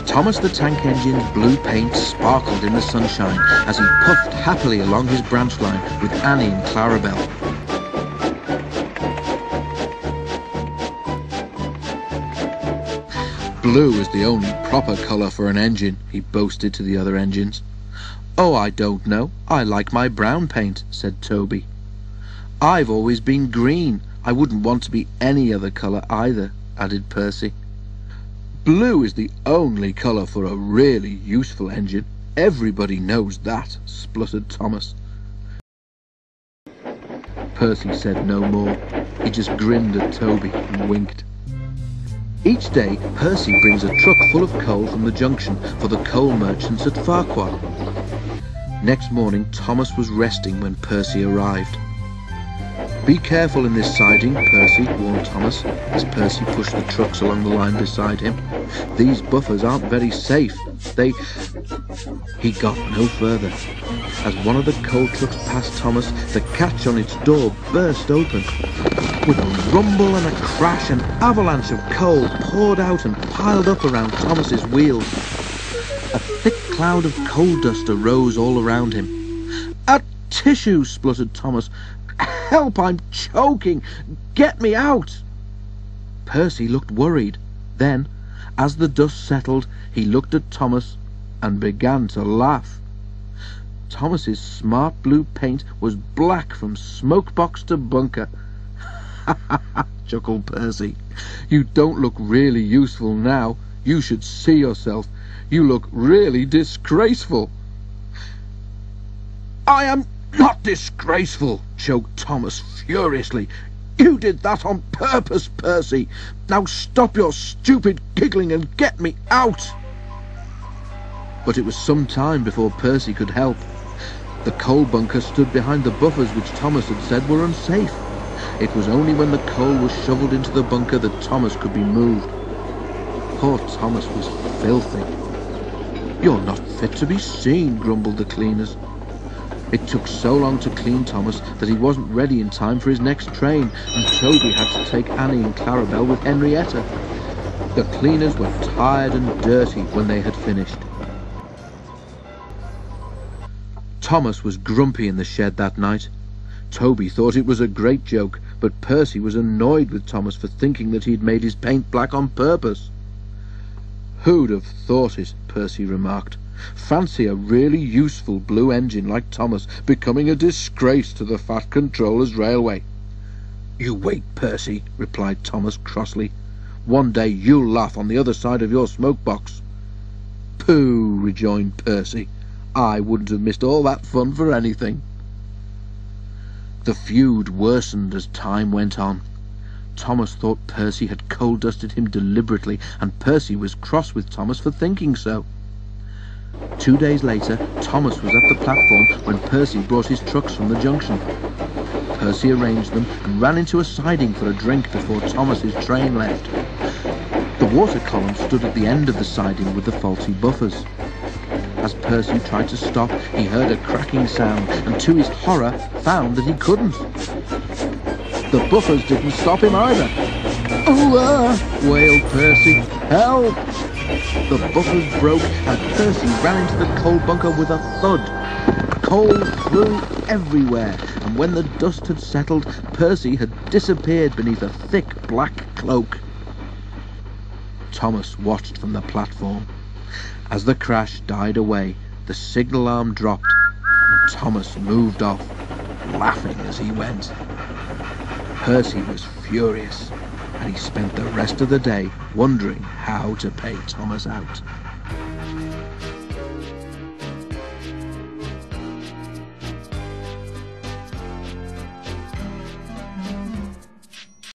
Thomas the Tank Engine's blue paint sparkled in the sunshine as he puffed happily along his branch line with Annie and Clarabelle. Blue is the only proper colour for an engine, he boasted to the other engines. Oh, I don't know. I like my brown paint, said Toby. I've always been green. I wouldn't want to be any other colour either, added Percy. Blue is the only colour for a really useful engine. Everybody knows that, spluttered Thomas. Percy said no more. He just grinned at Toby and winked. Each day, Percy brings a truck full of coal from the junction for the coal merchants at Farquhar. Next morning, Thomas was resting when Percy arrived. Be careful in this siding, Percy, warned Thomas, as Percy pushed the trucks along the line beside him. These buffers aren't very safe. He got no further. As one of the coal trucks passed Thomas, the catch on its door burst open. With a rumble and a crash, an avalanche of coal poured out and piled up around Thomas's wheels. A thick cloud of coal dust arose all around him. "A tissue!" spluttered Thomas. "Help, I'm choking! Get me out!" Percy looked worried. Then, as the dust settled, he looked at Thomas and began to laugh. Thomas's smart blue paint was black from smokebox to bunker. "Ha ha ha!" chuckled Percy. "You don't look really useful now. You should see yourself. You look really disgraceful." "I am not disgraceful," choked Thomas furiously. "You did that on purpose, Percy. Now stop your stupid giggling and get me out." But it was some time before Percy could help. The coal bunker stood behind the buffers which Thomas had said were unsafe. It was only when the coal was shoveled into the bunker that Thomas could be moved. Poor Thomas was filthy. "You're not fit to be seen," grumbled the cleaners. It took so long to clean Thomas that he wasn't ready in time for his next train, and Toby had to take Annie and Clarabelle with Henrietta. The cleaners were tired and dirty when they had finished. Thomas was grumpy in the shed that night. Toby thought it was a great joke, but Percy was annoyed with Thomas for thinking that he'd made his paint black on purpose. "Who'd have thought it?" Percy remarked. "Fancy a really useful blue engine like Thomas becoming a disgrace to the Fat Controller's Railway." "You wait, Percy," replied Thomas crossly. "One day you'll laugh on the other side of your smoke box." "Pooh," rejoined Percy. "I wouldn't have missed all that fun for anything." The feud worsened as time went on. Thomas thought Percy had coal-dusted him deliberately, and Percy was cross with Thomas for thinking so. 2 days later, Thomas was at the platform when Percy brought his trucks from the junction. Percy arranged them and ran into a siding for a drink before Thomas's train left. The water column stood at the end of the siding with the faulty buffers. As Percy tried to stop, he heard a cracking sound, and to his horror found that he couldn't. The buffers didn't stop him either. "Oh, wailed Percy. "Help!" The buffers broke, and Percy ran into the coal bunker with a thud. Coal flew everywhere, and when the dust had settled, Percy had disappeared beneath a thick black cloak. Thomas watched from the platform. As the crash died away, the signal arm dropped, and Thomas moved off, laughing as he went. Percy was furious, and he spent the rest of the day wondering how to pay Thomas out.